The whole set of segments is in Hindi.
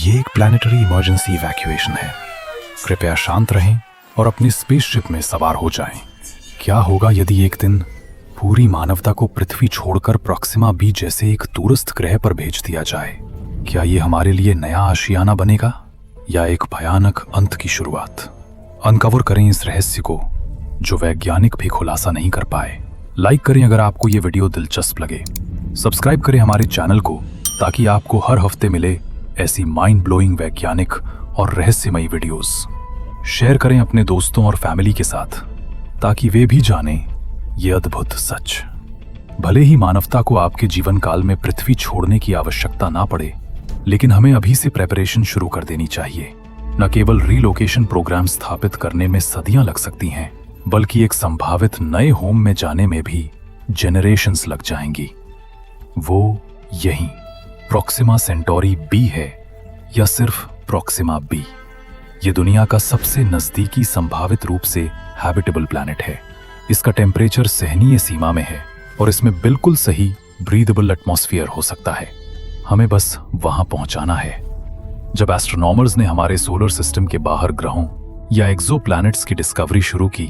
ये एक प्लैनेटरी इमरजेंसी इवैक्यूएशन है। कृपया शांत रहें और अपनी स्पेसशिप में सवार हो जाएं। क्या होगा यदि एक दिन पूरी मानवता को पृथ्वी छोड़कर प्रॉक्सिमा बी जैसे एक दूरस्थ ग्रह पर भेज दिया जाए? क्या ये हमारे लिए नया आशियाना बनेगा या एक भयानक अंत की शुरुआत? अनकवर करें इस रहस्य को जो वैज्ञानिक भी खुलासा नहीं कर पाए। लाइक करें अगर आपको ये वीडियो दिलचस्प लगे। सब्सक्राइब करें हमारे चैनल को ताकि आपको हर हफ्ते मिले ऐसी माइंड ब्लोइंग वैज्ञानिक और रहस्यमयी वीडियोस। शेयर करें अपने दोस्तों और फैमिली के साथ ताकि वे भी जानें ये अद्भुत सच। भले ही मानवता को आपके जीवन काल में पृथ्वी छोड़ने की आवश्यकता ना पड़े, लेकिन हमें अभी से प्रेपरेशन शुरू कर देनी चाहिए। न केवल रीलोकेशन प्रोग्राम स्थापित करने में सदियां लग सकती हैं, बल्कि एक संभावित नए होम में जाने में भी जेनरेशंस लग जाएंगी। वो यही प्रॉक्सिमा सेंटोरी बी है या सिर्फ प्रॉक्सिमा बी? ये दुनिया का सबसे नजदीकी संभावित रूप से हैबिटेबल प्लैनेट है। इसका टेम्परेचर सहनीय सीमा में है और इसमें बिल्कुल सही ब्रीदेबल एटमॉस्फेयर हो सकता है। हमें बस वहां पहुंचाना है। जब एस्ट्रोनॉमर्स ने हमारे सोलर सिस्टम के बाहर ग्रहों या एक्सोप्लैनेट्स की डिस्कवरी शुरू की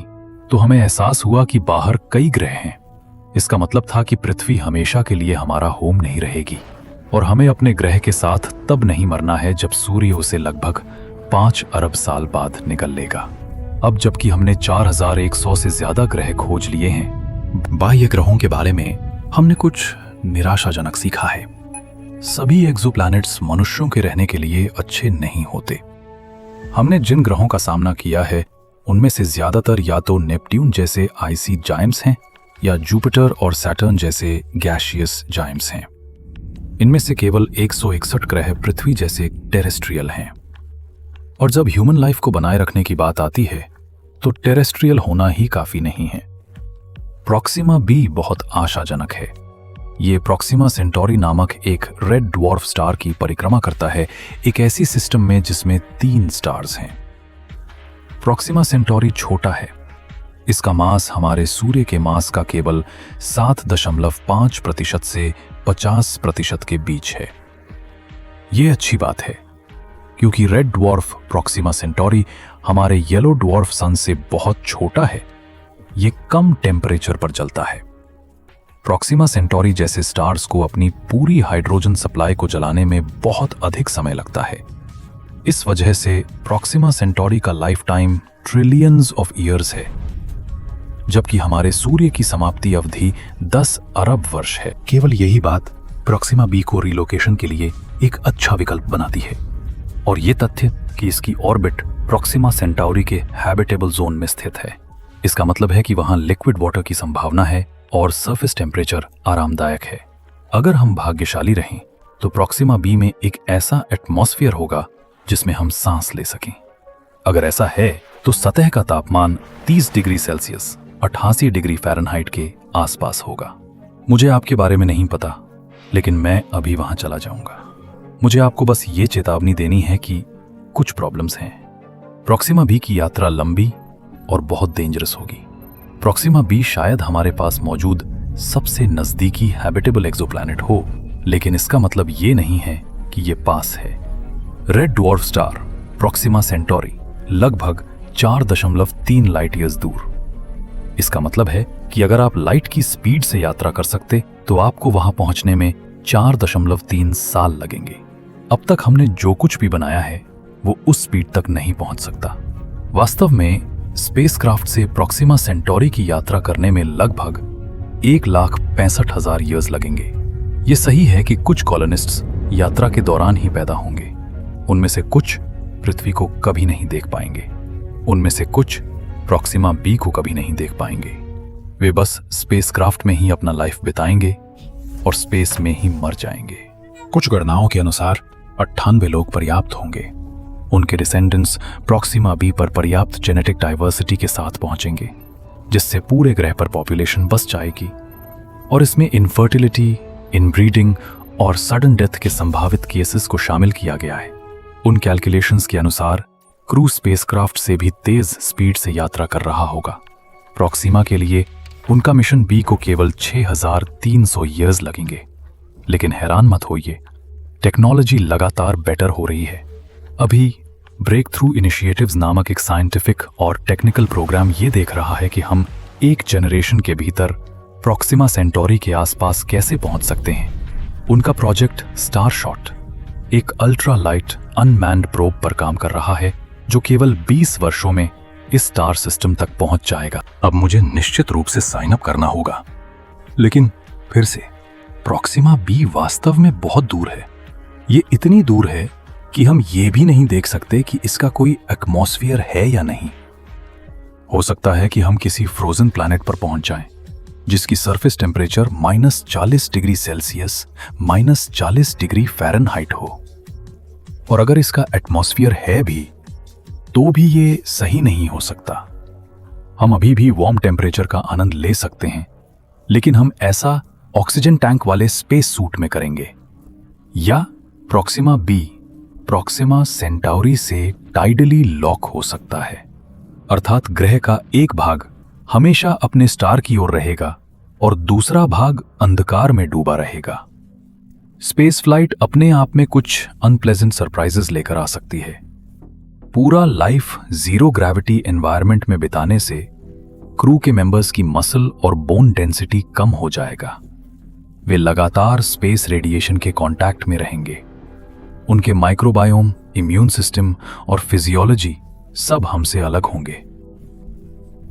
तो हमें एहसास हुआ कि बाहर कई ग्रह हैं। इसका मतलब था कि पृथ्वी हमेशा के लिए हमारा होम नहीं रहेगी और हमें अपने ग्रह के साथ तब नहीं मरना है जब सूर्य उसे लगभग 5 अरब साल बाद निगल लेगा। अब जबकि हमने 4100 से ज्यादा ग्रह खोज लिए हैं, बाह्य ग्रहों के बारे में हमने कुछ निराशाजनक सीखा है। सभी एक्सोप्लैनेट्स मनुष्यों के रहने के लिए अच्छे नहीं होते। हमने जिन ग्रहों का सामना किया है उनमें से ज्यादातर या तो नेपट्यून जैसे आइसी जायंट्स हैं या जुपिटर और सैटर्न जैसे गैसियस जायंट्स हैं। इनमें से केवल 161 ग्रह पृथ्वी जैसे टेरेस्ट्रियल हैं। और जब ह्यूमन लाइफ को बनाए रखने की बात आती है तो टेरेस्ट्रियल होना ही काफी नहीं है। प्रॉक्सिमा बी बहुत आशाजनक है। ये प्रॉक्सिमा सेंटोरी नामक एक रेड ड्वार्फ स्टार की परिक्रमा करता है, एक ऐसी सिस्टम में जिसमें 3 स्टार्स हैं। प्रॉक्सिमा सेंटोरी छोटा है। इसका मास हमारे सूर्य के मास का केवल 7.5% से 50% के बीच है। ये अच्छी बात है क्योंकि रेड ड्वार्फ प्रॉक्सिमा सेंटोरी हमारे येलो ड्वार्फ सन से बहुत छोटा है। ये कम टेम्परेचर पर जलता है। प्रॉक्सिमा सेंटोरी जैसे स्टार्स को अपनी पूरी हाइड्रोजन सप्लाई को जलाने में बहुत अधिक समय लगता है। इस वजह से प्रॉक्सिमा सेंटोरी का life time trillions of years है, जबकि हमारे सूर्य की समाप्ति अवधि 10 अरब वर्ष है। केवल यही बात प्रॉक्सिमा बी को रिलोकेशन के लिए एक अच्छा विकल्प बनाती है। और ये तथ्य कि इसकी ऑर्बिट प्रॉक्सिमा सेंटोरी के हैबिटेबल जोन में स्थित है। इसका मतलब है कि वहां लिक्विड वाटर की संभावना है और सरफेस टेम्परेचर आरामदायक है। अगर हम भाग्यशाली रहें तो प्रॉक्सिमा बी में एक ऐसा एटमॉस्फेयर होगा जिसमें हम सांस ले सकें। अगर ऐसा है तो सतह का तापमान 30 डिग्री सेल्सियस 88 डिग्री फ़ारेनहाइट के आसपास होगा। मुझे आपके बारे में नहीं पता, लेकिन मैं अभी वहां चला जाऊंगा। मुझे आपको बस ये चेतावनी देनी है कि कुछ प्रॉब्लम्स हैं। प्रॉक्सिमा बी की यात्रा लंबी और बहुत डेंजरस होगी। प्रॉक्सिमा बी शायद हमारे पास मौजूद सबसे नजदीकी हैबिटेबल एक्सोप्लैनेट हो, लेकिन इसका मतलब ये नहीं है कि ये पास है। Red dwarf star Proxima Centauri लगभग 4.3 लाइट ईयर्स दूर। इसका मतलब है कि अगर आप लाइट की स्पीड से यात्रा कर सकते तो आपको वहां पहुंचने में 4.3 साल लगेंगे। अब तक हमने जो कुछ भी बनाया है वो उस स्पीड तक नहीं पहुंच सकता। वास्तव में स्पेसक्राफ्ट से प्रॉक्सिमा सेंटोरी की यात्रा करने में लगभग 1,65,000 ईयर्स लगेंगे। ये सही है कि कुछ कॉलोनिस्ट्स यात्रा के दौरान ही पैदा होंगे। उनमें से कुछ पृथ्वी को कभी नहीं देख पाएंगे। उनमें से कुछ प्रॉक्सिमा बी को कभी नहीं देख पाएंगे। वे बस स्पेसक्राफ्ट में ही अपना लाइफ बिताएंगे और स्पेस में ही मर जाएंगे। कुछ गणनाओं के अनुसार 98 लोग पर्याप्त होंगे। उनके डिसेंडेंट्स प्रॉक्सिमा बी पर पर्याप्त जेनेटिक डाइवर्सिटी के साथ पहुंचेंगे, जिससे पूरे ग्रह पर पॉपुलेशन बस जाएगी। और इसमें इनफर्टिलिटी, इनब्रीडिंग और सडन डेथ के संभावित केसेस को शामिल किया गया है। उन कैलकुलेशंस के अनुसार क्रू स्पेसक्राफ्ट से भी तेज स्पीड से यात्रा कर रहा होगा। प्रॉक्सिमा के लिए उनका मिशन बी को केवल 6,300 ईयर्स लगेंगे। लेकिन हैरान मत होइए, टेक्नोलॉजी लगातार बेटर हो रही है। अभी ब्रेक थ्रू इनिशिएटिव्स नामक एक साइंटिफिक और टेक्निकल प्रोग्राम ये देख रहा है कि हम एक जनरेशन के भीतर प्रॉक्सिमा सेंटोरी के आसपास कैसे पहुंच सकते हैं। उनका प्रोजेक्ट स्टार शॉट एक अल्ट्रा लाइट अनमैन्ड प्रोब पर काम कर रहा है जो केवल 20 वर्षों में इस स्टार सिस्टम तक पहुंच जाएगा। अब मुझे निश्चित रूप से साइन अप करना होगा, लेकिन फिर से प्रॉक्सिमा बी वास्तव में बहुत दूर है। ये इतनी दूर है कि हम ये भी नहीं देख सकते कि इसका कोई एटमॉस्फेयर है या नहीं। हो सकता है कि हम किसी फ्रोजन प्लैनेट पर पहुंच जाएं, जिसकी surface temperature -40 degree Celsius -40 degree Fahrenheit हो। और अगर इसका एटमॉस्फेयर है भी तो भी ये सही नहीं हो सकता। हम अभी भी वार्म टेम्परेचर का आनंद ले सकते हैं, लेकिन हम ऐसा ऑक्सीजन टैंक वाले स्पेस सूट में करेंगे। या प्रॉक्सिमा बी प्रॉक्सिमा सेंटाउरी से टाइडली लॉक हो सकता है, अर्थात ग्रह का एक भाग हमेशा अपने स्टार की ओर रहेगा और दूसरा भाग अंधकार में डूबा रहेगा। स्पेस फ्लाइट अपने आप में कुछ अनप्लेजेंट सरप्राइजेस लेकर आ सकती है। पूरा लाइफ जीरो ग्रेविटी एनवायरनमेंट में बिताने से क्रू के मेंबर्स की मसल और बोन डेंसिटी कम हो जाएगा। वे लगातार स्पेस रेडिएशन के कांटेक्ट में रहेंगे। उनके माइक्रोबायोम, इम्यून सिस्टम और फिजियोलॉजी सब हमसे अलग होंगे।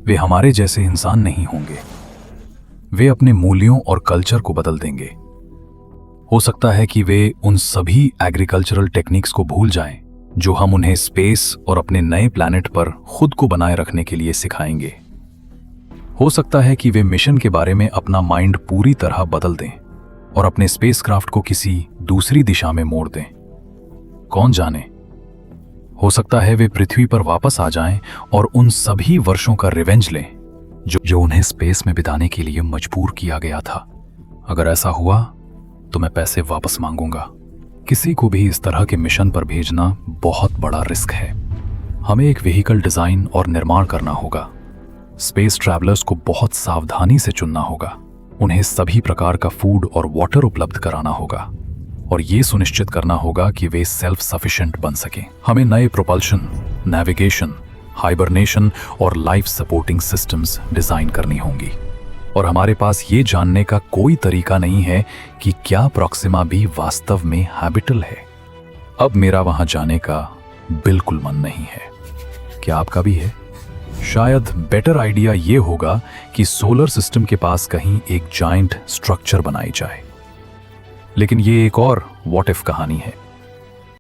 वे हमारे जैसे इंसान नहीं होंगे। वे अपने मूल्यों और कल्चर को बदल देंगे। हो सकता है कि वे उन सभी एग्रीकल्चरल टेक्निक्स को भूल जाएं जो हम उन्हें स्पेस और अपने नए प्लैनेट पर खुद को बनाए रखने के लिए सिखाएंगे। हो सकता है कि वे मिशन के बारे में अपना माइंड पूरी तरह बदल दें और अपने स्पेसक्राफ्ट को किसी दूसरी दिशा में मोड़ दें। कौन जाने, हो सकता है वे पृथ्वी पर वापस आ जाएं और उन सभी वर्षों का रिवेंज लें जो उन्हें स्पेस में बिताने के लिए मजबूर किया गया था। अगर ऐसा हुआ तो मैं पैसे वापस मांगूंगा। किसी को भी इस तरह के मिशन पर भेजना बहुत बड़ा रिस्क है। हमें एक व्हीकल डिजाइन और निर्माण करना होगा। स्पेस ट्रैवलर्स को बहुत सावधानी से चुनना होगा। उन्हें सभी प्रकार का फूड और वाटर उपलब्ध कराना होगा और ये सुनिश्चित करना होगा कि वे सेल्फ सफिशिएंट बन सकें। हमें नए प्रोपल्शन, नेविगेशन, हाइबरनेशन और लाइफ सपोर्टिंग सिस्टम्स डिजाइन करनी होंगी। और हमारे पास ये जानने का कोई तरीका नहीं है कि क्या प्रॉक्सिमा बी वास्तव में हैबिटल है। अब मेरा वहां जाने का बिल्कुल मन नहीं है। क्या आपका भी है? शायद बेटर आइडिया ये होगा कि सोलर सिस्टम के पास कहीं एक जायंट स्ट्रक्चर बनाई जाए। लेकिन ये एक और व्हाट इफ कहानी है।